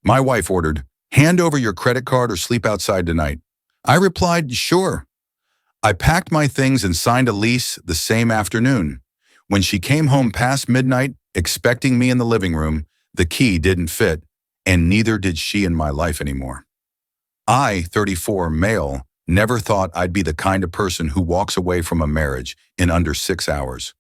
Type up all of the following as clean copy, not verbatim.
My wife ordered, "Hand over your credit card or sleep outside tonight." I replied, "Sure." I packed my things and signed a lease the same afternoon. When she came home past midnight, expecting me in the living room, the key didn't fit, and neither did she in my life anymore. I, 34, male, never thought I'd be the kind of person who walks away from a marriage in under 6 hours.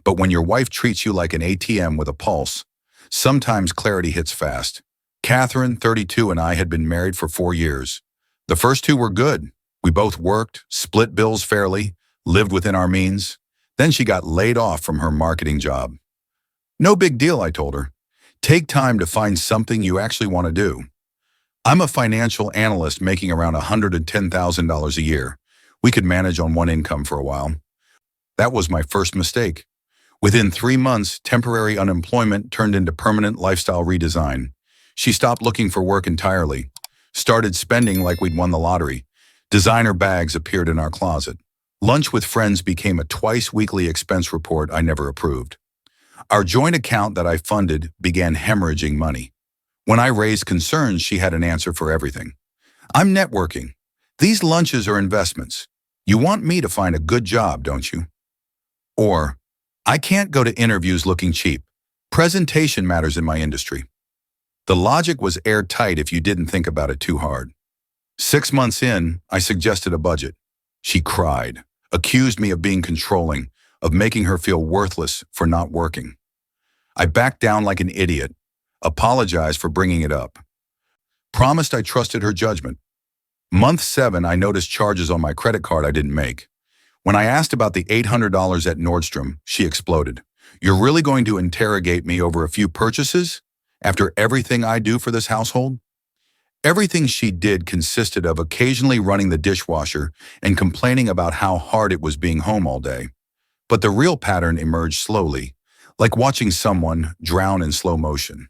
But when your wife treats you like an ATM with a pulse, sometimes clarity hits fast. Catherine, 32, and I had been married for 4 years. The first 2 were good. We both worked, split bills fairly, lived within our means. Then she got laid off from her marketing job. "No big deal," I told her. "Take time to find something you actually want to do." I'm a financial analyst making around $110,000 a year. We could manage on one income for a while. That was my first mistake. Within 3 months, temporary unemployment turned into permanent lifestyle redesign. She stopped looking for work entirely, started spending like we'd won the lottery. Designer bags appeared in our closet. Lunch with friends became a twice-weekly expense report I never approved. Our joint account that I funded began hemorrhaging money. When I raised concerns, she had an answer for everything. "I'm networking. These lunches are investments. You want me to find a good job, don't you?" Or, "I can't go to interviews looking cheap. Presentation matters in my industry." The logic was airtight if you didn't think about it too hard. 6 months in, I suggested a budget. She cried, accused me of being controlling, of making her feel worthless for not working. I backed down like an idiot, apologized for bringing it up. Promised I trusted her judgment. Month 7, I noticed charges on my credit card I didn't make. When I asked about the $800 at Nordstrom, she exploded. "You're really going to interrogate me over a few purchases? After everything I do for this household?" Everything she did consisted of occasionally running the dishwasher and complaining about how hard it was being home all day. But the real pattern emerged slowly, like watching someone drown in slow motion.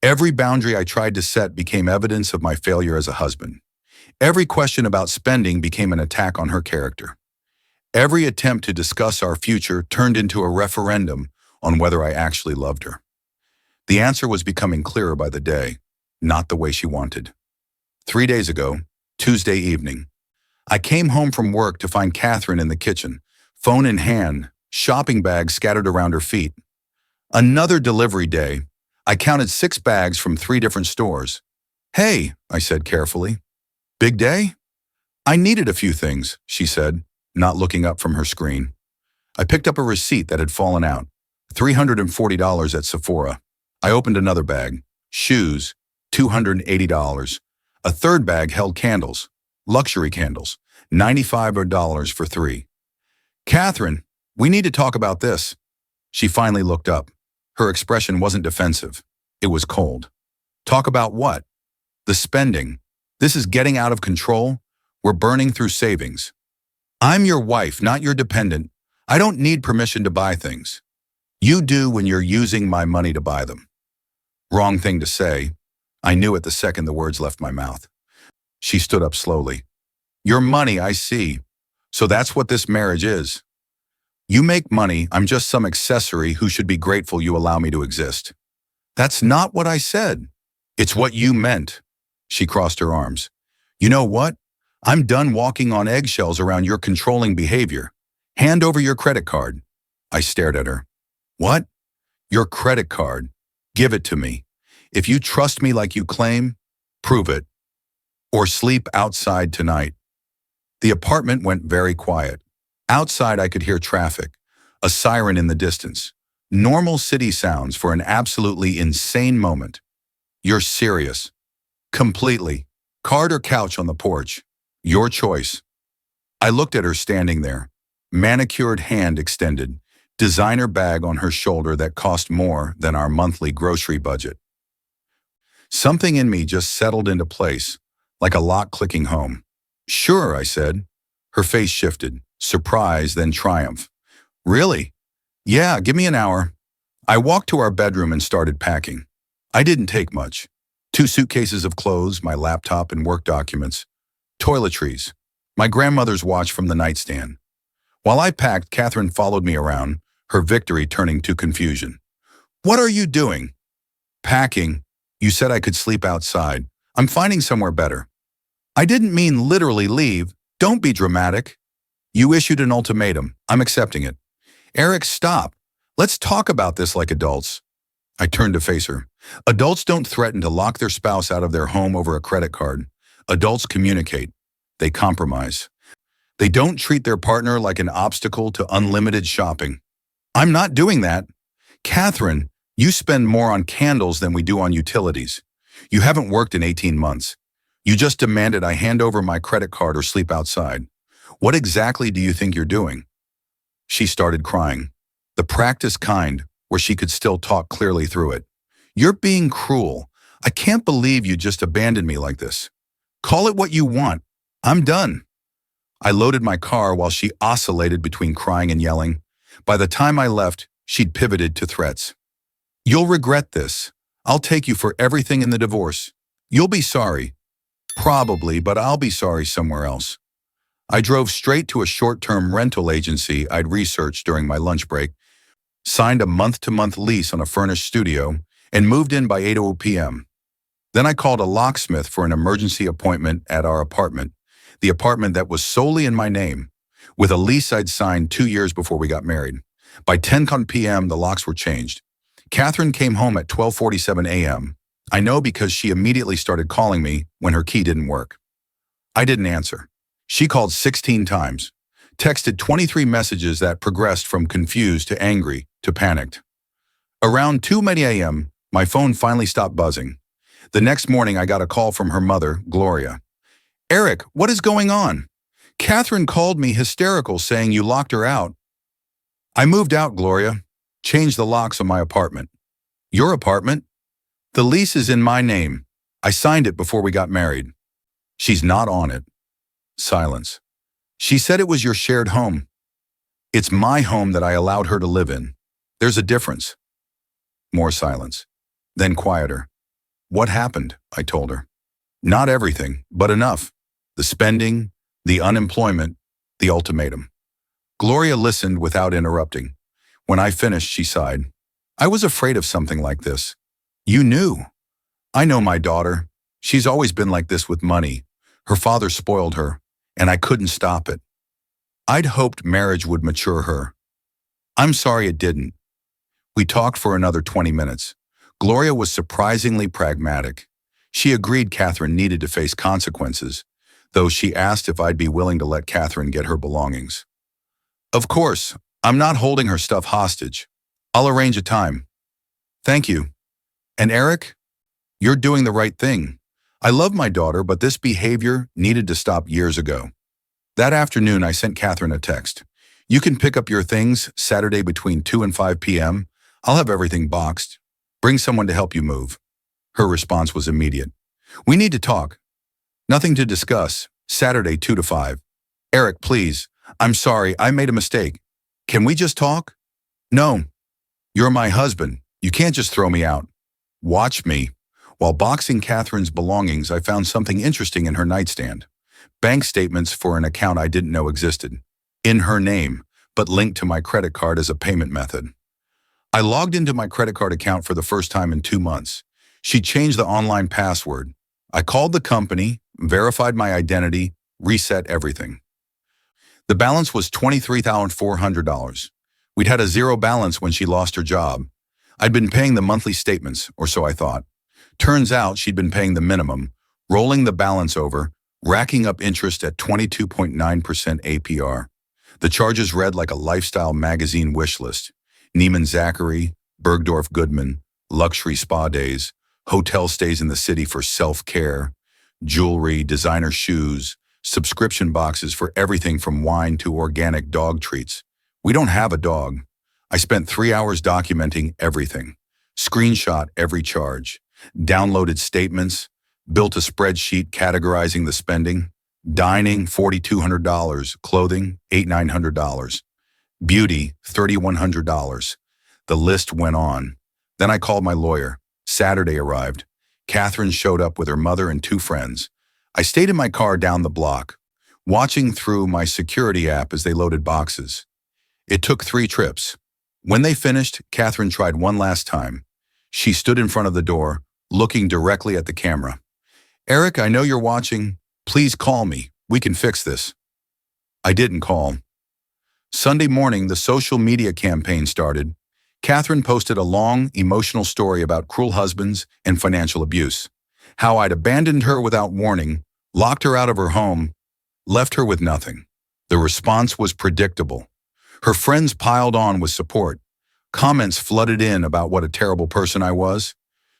Every boundary I tried to set became evidence of my failure as a husband. Every question about spending became an attack on her character. Every attempt to discuss our future turned into a referendum on whether I actually loved her. The answer was becoming clearer by the day, not the way she wanted. 3 days ago, Tuesday evening, I came home from work to find Catherine in the kitchen, phone in hand, shopping bags scattered around her feet. Another delivery day. I counted 6 bags from 3 different stores. "Hey," I said carefully. "Big day?" "I needed a few things," she said, not looking up from her screen. I picked up a receipt that had fallen out. $340 at Sephora. I opened another bag. Shoes, $280. A third bag held candles, luxury candles, $95 for 3. "Catherine, we need to talk about this." She finally looked up. Her expression wasn't defensive. It was cold. "Talk about what?" "The spending. This is getting out of control. We're burning through savings. I'm your wife, not your dependent. I don't need permission to buy things. You do when you're using my money to buy them." Wrong thing to say. I knew it the second the words left my mouth. She stood up slowly. "Your money, I see. So that's what this marriage is. You make money, I'm just some accessory who should be grateful you allow me to exist." "That's not what I said." "It's what you meant." She crossed her arms. "You know what? I'm done walking on eggshells around your controlling behavior. Hand over your credit card." I stared at her. "What?" "Your credit card. Give it to me. If you trust me like you claim, prove it. Or sleep outside tonight." The apartment went very quiet. Outside I could hear traffic, a siren in the distance. Normal city sounds for an absolutely insane moment. "You're serious?" "Completely. Card or couch on the porch? Your choice." I looked at her standing there, manicured hand extended, designer bag on her shoulder that cost more than our monthly grocery budget. Something in me just settled into place, like a lock clicking home. "Sure," I said. Her face shifted, surprise, then triumph. "Really?" "Yeah, give me an hour." I walked to our bedroom and started packing. I didn't take much. 2 suitcases of clothes, my laptop and work documents. Toiletries. My grandmother's watch from the nightstand. While I packed, Catherine followed me around, her victory turning to confusion. "What are you doing?" "Packing. You said I could sleep outside. I'm finding somewhere better. I didn't mean literally leave. Don't be dramatic. You issued an ultimatum. I'm accepting it. Eric, stop. Let's talk about this like adults. I turned to face her. Adults don't threaten to lock their spouse out of their home over a credit card. Adults communicate. They compromise. They don't treat their partner like an obstacle to unlimited shopping. I'm not doing that. Catherine, you spend more on candles than we do on utilities. You haven't worked in 18 months. You just demanded I hand over my credit card or sleep outside. What exactly do you think you're doing? She started crying. The practiced kind, where she could still talk clearly through it. You're being cruel. I can't believe you just abandoned me like this. Call it what you want. I'm done. I loaded my car while she oscillated between crying and yelling. By the time I left, she'd pivoted to threats. You'll regret this. I'll take you for everything in the divorce. You'll be sorry. Probably, but I'll be sorry somewhere else. I drove straight to a short-term rental agency I'd researched during my lunch break, signed a month-to-month lease on a furnished studio, and moved in by 8 p.m. Then I called a locksmith for an emergency appointment at our apartment, the apartment that was solely in my name, with a lease I'd signed 2 years before we got married. By 10 p.m., the locks were changed. Catherine came home at 12:47 a.m. I know because she immediately started calling me when her key didn't work. I didn't answer. She called 16 times, texted 23 messages that progressed from confused to angry to panicked. Around 2 a.m., my phone finally stopped buzzing. The next morning, I got a call from her mother, Gloria. Eric, what is going on? Catherine called me hysterical saying you locked her out. I moved out, Gloria. Changed the locks on my apartment. Your apartment? The lease is in my name. I signed it before we got married. She's not on it. Silence. She said it was your shared home. It's my home that I allowed her to live in. There's a difference. More silence. Then quieter. What happened? I told her. Not everything, but enough. The spending, the unemployment, the ultimatum. Gloria listened without interrupting. When I finished, she sighed. I was afraid of something like this. You knew. I know my daughter. She's always been like this with money. Her father spoiled her, and I couldn't stop it. I'd hoped marriage would mature her. I'm sorry it didn't. We talked for another 20 minutes. Gloria was surprisingly pragmatic. She agreed Catherine needed to face consequences, though she asked if I'd be willing to let Catherine get her belongings. Of course, I'm not holding her stuff hostage. I'll arrange a time. Thank you. And Eric, you're doing the right thing. I love my daughter, but this behavior needed to stop years ago. That afternoon, I sent Catherine a text. You can pick up your things Saturday between 2 and 5 p.m. I'll have everything boxed. Bring someone to help you move. Her response was immediate. We need to talk. Nothing to discuss. Saturday 2 to 5. Eric, please. I'm sorry, I made a mistake. Can we just talk? No. You're my husband. You can't just throw me out. Watch me. While boxing Catherine's belongings, I found something interesting in her nightstand. Bank statements for an account I didn't know existed. In her name, but linked to my credit card as a payment method. I logged into my credit card account for the first time in 2 months. She changed the online password. I called the company, verified my identity, reset everything. The balance was $23,400. We'd had a zero balance when she lost her job. I'd been paying the monthly statements, or so I thought. Turns out she'd been paying the minimum, rolling the balance over, racking up interest at 22.9% APR. The charges read like a lifestyle magazine wish list. Neiman Zachary, Bergdorf Goodman, luxury spa days, hotel stays in the city for self-care, jewelry, designer shoes, subscription boxes for everything from wine to organic dog treats. We don't have a dog. I spent 3 hours documenting everything, screenshot every charge, downloaded statements, built a spreadsheet categorizing the spending. Dining, $4,200, clothing, $8,900, beauty, $3,100. The list went on. Then I called my lawyer. Saturday arrived. Catherine showed up with her mother and 2 friends. I stayed in my car down the block, watching through my security app as they loaded boxes. It took 3 trips. When they finished, Catherine tried one last time. She stood in front of the door, looking directly at the camera. Eric, I know you're watching. Please call me. We can fix this. I didn't call. Sunday morning, the social media campaign started. Catherine posted a long, emotional story about cruel husbands and financial abuse. How I'd abandoned her without warning, locked her out of her home, left her with nothing. The response was predictable. Her friends piled on with support. Comments flooded in about what a terrible person I was.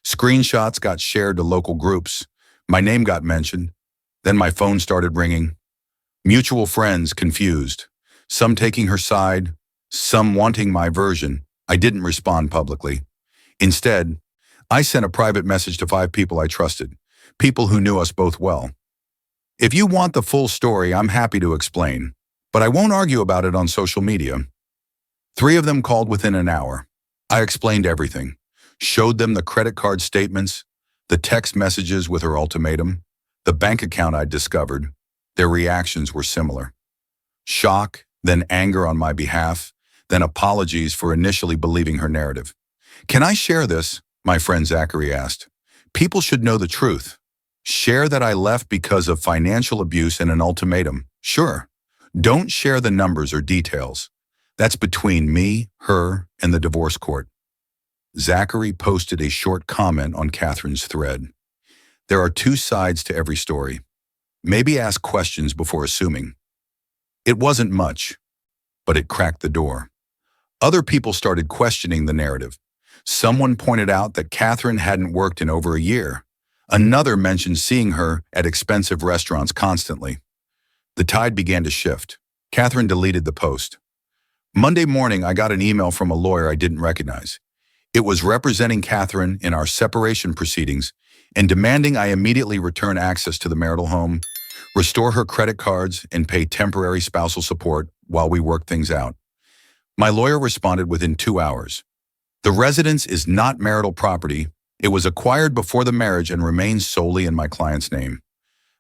Screenshots got shared to local groups. My name got mentioned. Then my phone started ringing. Mutual friends confused. Some taking her side, some wanting my version. I didn't respond publicly. Instead, I sent a private message to 5 people I trusted, people who knew us both well. If you want the full story, I'm happy to explain, but I won't argue about it on social media. 3 of them called within an hour. I explained everything, showed them the credit card statements, the text messages with her ultimatum, the bank account I'd discovered. Their reactions were similar. Shock, then anger on my behalf, then apologies for initially believing her narrative. Can I share this? My friend Zachary asked. People should know the truth. Share that I left because of financial abuse and an ultimatum. Sure. Don't share the numbers or details. That's between me, her, and the divorce court. Zachary posted a short comment on Catherine's thread. There are 2 sides to every story. Maybe ask questions before assuming. It wasn't much, but it cracked the door. Other people started questioning the narrative. Someone pointed out that Catherine hadn't worked in over a year. Another mentioned seeing her at expensive restaurants constantly. The tide began to shift. Catherine deleted the post. Monday morning, I got an email from a lawyer I didn't recognize. It was representing Catherine in our separation proceedings and demanding I immediately return access to the marital home, restore her credit cards, and pay temporary spousal support while we work things out. My lawyer responded within 2 hours. The residence is not marital property. It was acquired before the marriage and remains solely in my client's name.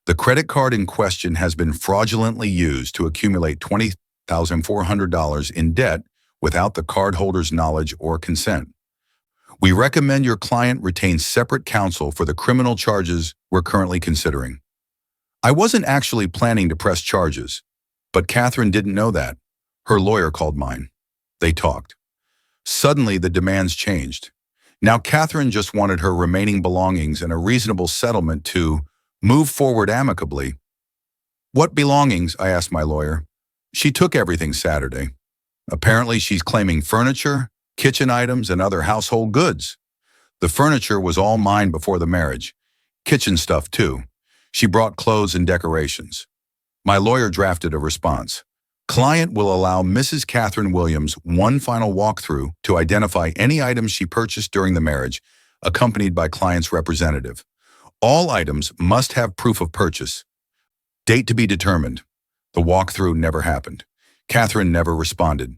The credit card in question has been fraudulently used to accumulate $20,400 in debt without the cardholder's knowledge or consent. We recommend your client retain separate counsel for the criminal charges we're currently considering. I wasn't actually planning to press charges, but Catherine didn't know that. Her lawyer called mine. They talked. Suddenly, the demands changed. Now Catherine just wanted her remaining belongings and a reasonable settlement to move forward amicably. What belongings? I asked my lawyer. She took everything Saturday. Apparently, she's claiming furniture, kitchen items, and other household goods. The furniture was all mine before the marriage. Kitchen stuff, too. She brought clothes and decorations. My lawyer drafted a response. Client will allow Mrs. Catherine Williams one final walkthrough to identify any items she purchased during the marriage, accompanied by client's representative. All items must have proof of purchase. Date to be determined. The walkthrough never happened. Catherine never responded.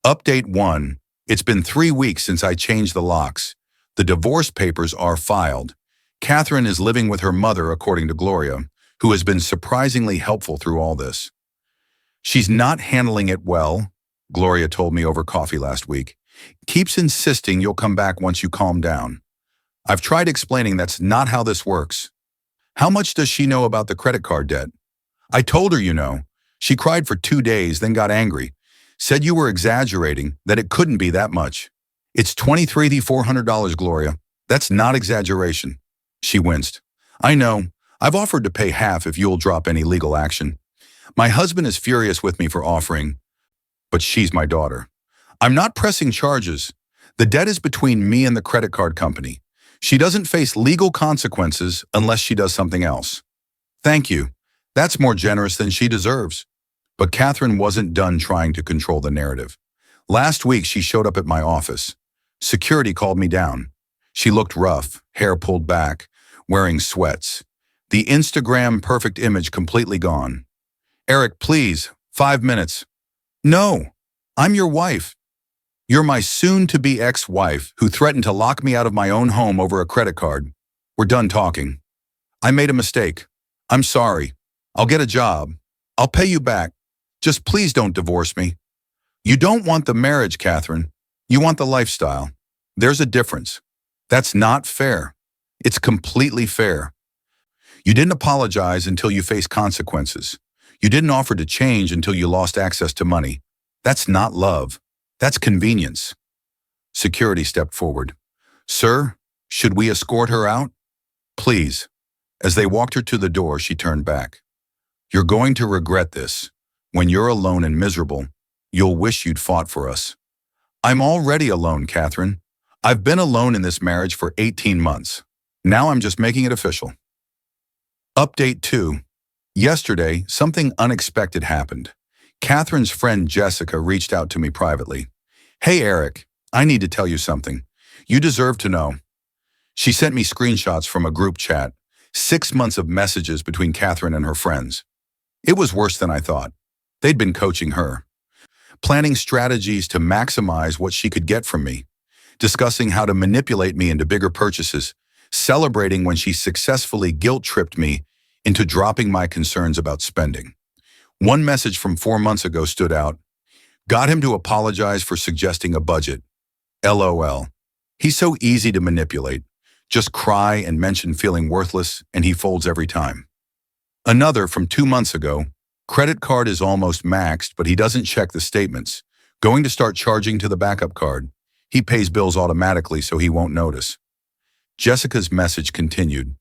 Update 1. It's been 3 weeks since I changed the locks. The divorce papers are filed. Catherine is living with her mother, according to Gloria, who has been surprisingly helpful through all this. She's not handling it well, Gloria told me over coffee last week. Keeps insisting you'll come back once you calm down. I've tried explaining that's not how this works. How much does she know about the credit card debt? I told her, you know. She cried for 2 days, then got angry. Said you were exaggerating, that it couldn't be that much. It's $23,400, Gloria. That's not exaggeration. She winced. I know. I've offered to pay half if you'll drop any legal action. My husband is furious with me for offering, but she's my daughter. I'm not pressing charges. The debt is between me and the credit card company. She doesn't face legal consequences unless she does something else. Thank you. That's more generous than she deserves. But Catherine wasn't done trying to control the narrative. Last week, she showed up at my office. Security called me down. She looked rough, hair pulled back, wearing sweats. The Instagram perfect image completely gone. Eric, please, 5 minutes. No, I'm your wife. You're my soon-to-be ex-wife who threatened to lock me out of my own home over a credit card. We're done talking. I made a mistake. I'm sorry. I'll get a job. I'll pay you back. Just please don't divorce me. You don't want the marriage, Catherine. You want the lifestyle. There's a difference. That's not fair. It's completely fair. You didn't apologize until you faced consequences. You didn't offer to change until you lost access to money. That's not love. That's convenience. Security stepped forward. Sir, should we escort her out? Please. As they walked her to the door, she turned back. You're going to regret this. When you're alone and miserable, you'll wish you'd fought for us. I'm already alone, Catherine. I've been alone in this marriage for 18 months. Now I'm just making it official. Update 2. Yesterday, something unexpected happened. Catherine's friend Jessica reached out to me privately. Hey, Eric, I need to tell you something. You deserve to know. She sent me screenshots from a group chat, 6 months of messages between Catherine and her friends. It was worse than I thought. They'd been coaching her, planning strategies to maximize what she could get from me, discussing how to manipulate me into bigger purchases, celebrating when she successfully guilt-tripped me into dropping my concerns about spending. One message from 4 months ago stood out. Got him to apologize for suggesting a budget. LOL. He's so easy to manipulate. Just cry and mention feeling worthless, and he folds every time. Another from 2 months ago. Credit card is almost maxed, but he doesn't check the statements. Going to start charging to the backup card. He pays bills automatically so he won't notice. Jessica's message continued.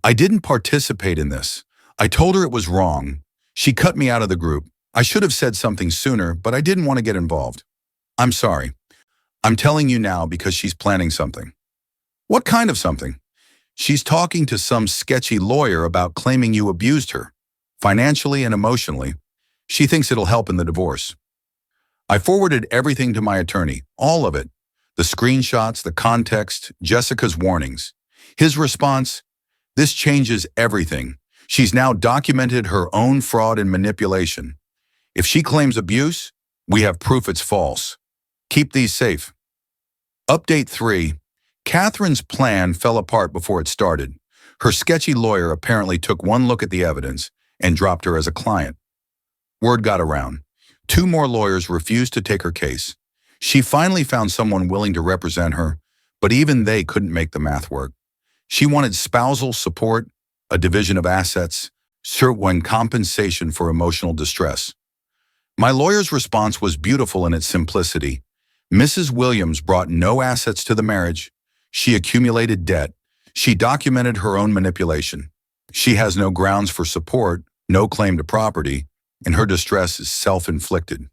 I didn't participate in this. I told her it was wrong. She cut me out of the group. I should have said something sooner, but I didn't want to get involved. I'm sorry. I'm telling you now because she's planning something. What kind of something? She's talking to some sketchy lawyer about claiming you abused her, financially and emotionally. She thinks it'll help in the divorce. I forwarded everything to my attorney, all of it. The screenshots, the context, Jessica's warnings. His response, this changes everything. She's now documented her own fraud and manipulation. If she claims abuse, we have proof it's false. Keep these safe. Update 3. Catherine's plan fell apart before it started. Her sketchy lawyer apparently took one look at the evidence and dropped her as a client. Word got around. 2 more lawyers refused to take her case. She finally found someone willing to represent her, but even they couldn't make the math work. She wanted spousal support, a division of assets, certain compensation for emotional distress. My lawyer's response was beautiful in its simplicity. Mrs. Williams brought no assets to the marriage. She accumulated debt. She documented her own manipulation. She has no grounds for support, no claim to property, and her distress is self-inflicted.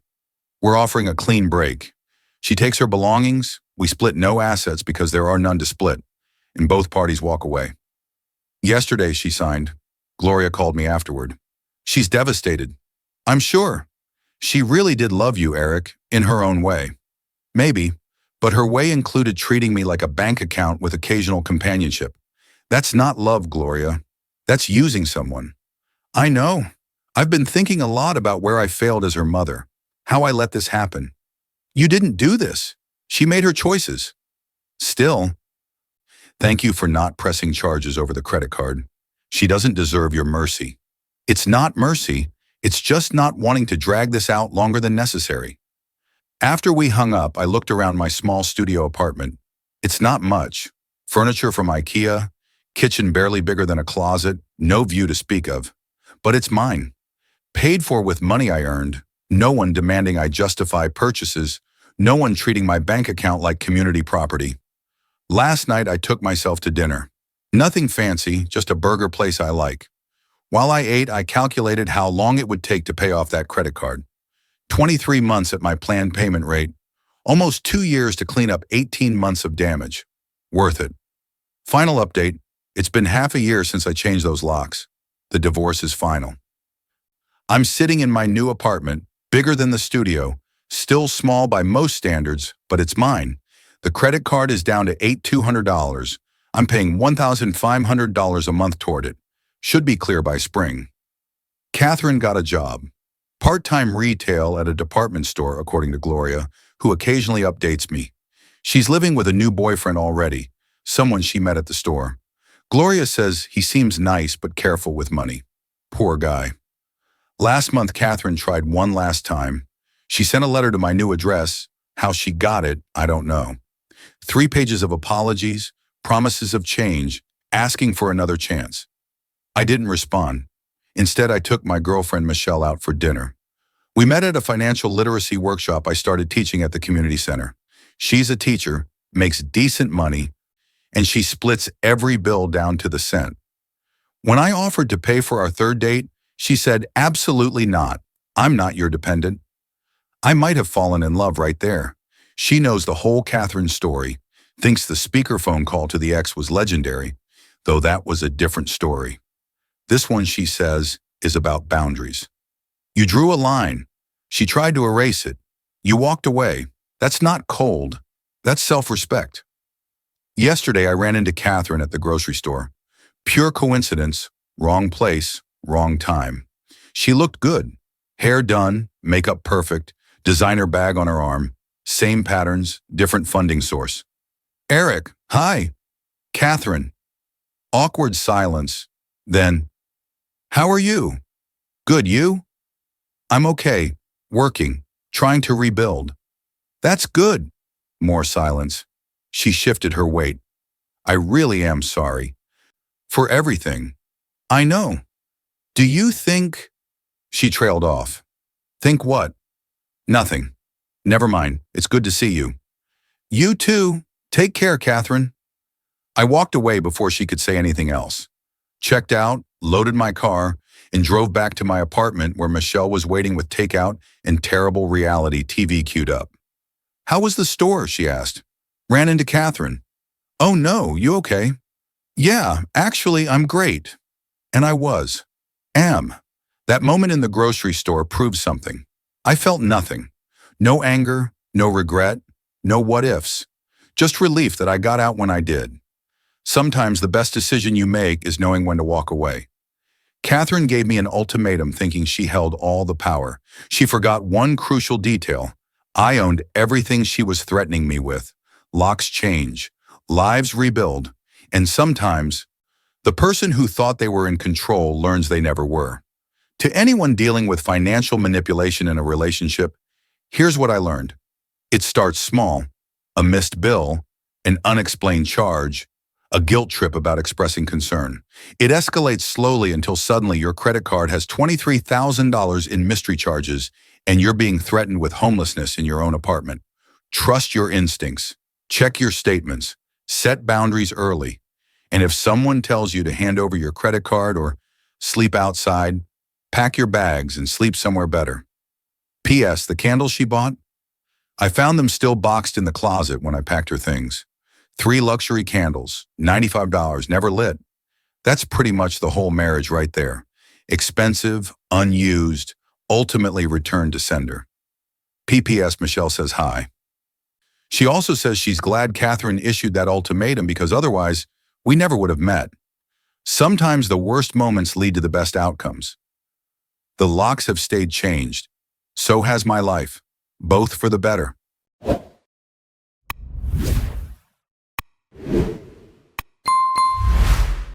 We're offering a clean break. She takes her belongings, we split no assets because there are none to split, and both parties walk away. Yesterday, she signed. Gloria called me afterward. She's devastated. I'm sure. She really did love you, Eric, in her own way. Maybe, but her way included treating me like a bank account with occasional companionship. That's not love, Gloria. That's using someone. I know. I've been thinking a lot about where I failed as her mother, how I let this happen. You didn't do this. She made her choices. Still, thank you for not pressing charges over the credit card. She doesn't deserve your mercy. It's not mercy. It's just not wanting to drag this out longer than necessary. After we hung up, I looked around my small studio apartment. It's not much. Furniture from IKEA, kitchen barely bigger than a closet, no view to speak of. But it's mine. Paid for with money I earned, no one demanding I justify purchases, no one treating my bank account like community property. Last night I took myself to dinner. Nothing fancy, just a burger place I like. While I ate, I calculated how long it would take to pay off that credit card. 23 months at my planned payment rate, almost 2 years to clean up 18 months of damage. Worth it. Final update, it's been half a year since I changed those locks. The divorce is final. I'm sitting in my new apartment, bigger than the studio, still small by most standards, but it's mine. The credit card is down to $8,200. I'm paying $1,500 a month toward it. Should be clear by spring. Catherine got a job. Part-time retail at a department store, according to Gloria, who occasionally updates me. She's living with a new boyfriend already, someone she met at the store. Gloria says he seems nice but careful with money. Poor guy. Last month, Catherine tried one last time. She sent a letter to my new address. How she got it, I don't know. 3 pages of apologies, promises of change, asking for another chance. I didn't respond. Instead, I took my girlfriend Michelle out for dinner. We met at a financial literacy workshop I started teaching at the community center. She's a teacher, makes decent money, and she splits every bill down to the cent. When I offered to pay for our third date, she said, "Absolutely not. I'm not your dependent." I might have fallen in love right there. She knows the whole Catherine story, thinks the speakerphone call to the ex was legendary, though that was a different story. This one, she says, is about boundaries. You drew a line. She tried to erase it. You walked away. That's not cold. That's self-respect. Yesterday, I ran into Catherine at the grocery store. Pure coincidence, wrong place, wrong time. She looked good. Hair done, makeup perfect, designer bag on her arm, same patterns, different funding source. Eric, hi. Catherine. Awkward silence. Then, how are you? Good, you? I'm okay, working, trying to rebuild. That's good. More silence. She shifted her weight. I really am sorry. For everything. I know. Do you think... She trailed off. Think what? Nothing. Never mind. It's good to see you. You too. Take care, Catherine. I walked away before she could say anything else. Checked out, loaded my car, and drove back to my apartment where Michelle was waiting with takeout and terrible reality TV queued up. How was the store? She asked. Ran into Catherine. Oh no, you okay? Yeah, actually, I'm great. And I was. Am. That moment in the grocery store proved something. I felt nothing. No anger, no regret, no what-ifs. Just relief that I got out when I did. Sometimes the best decision you make is knowing when to walk away. Catherine gave me an ultimatum thinking she held all the power. She forgot one crucial detail. I owned everything she was threatening me with. Locks change, lives rebuild, and sometimes the person who thought they were in control learns they never were. To anyone dealing with financial manipulation in a relationship, here's what I learned. It starts small: a missed bill, an unexplained charge, a guilt trip about expressing concern. It escalates slowly until suddenly your credit card has $23,000 in mystery charges and you're being threatened with homelessness in your own apartment. Trust your instincts. Check your statements. Set boundaries early. And if someone tells you to hand over your credit card or sleep outside, pack your bags and sleep somewhere better. P.S. The candles she bought? I found them still boxed in the closet when I packed her things. 3 luxury candles, $95, never lit. That's pretty much the whole marriage right there. Expensive, unused, ultimately returned to sender. P.P.S. Michelle says hi. She also says she's glad Catherine issued that ultimatum because otherwise we never would have met. Sometimes the worst moments lead to the best outcomes. The locks have stayed changed. So has my life, both for the better.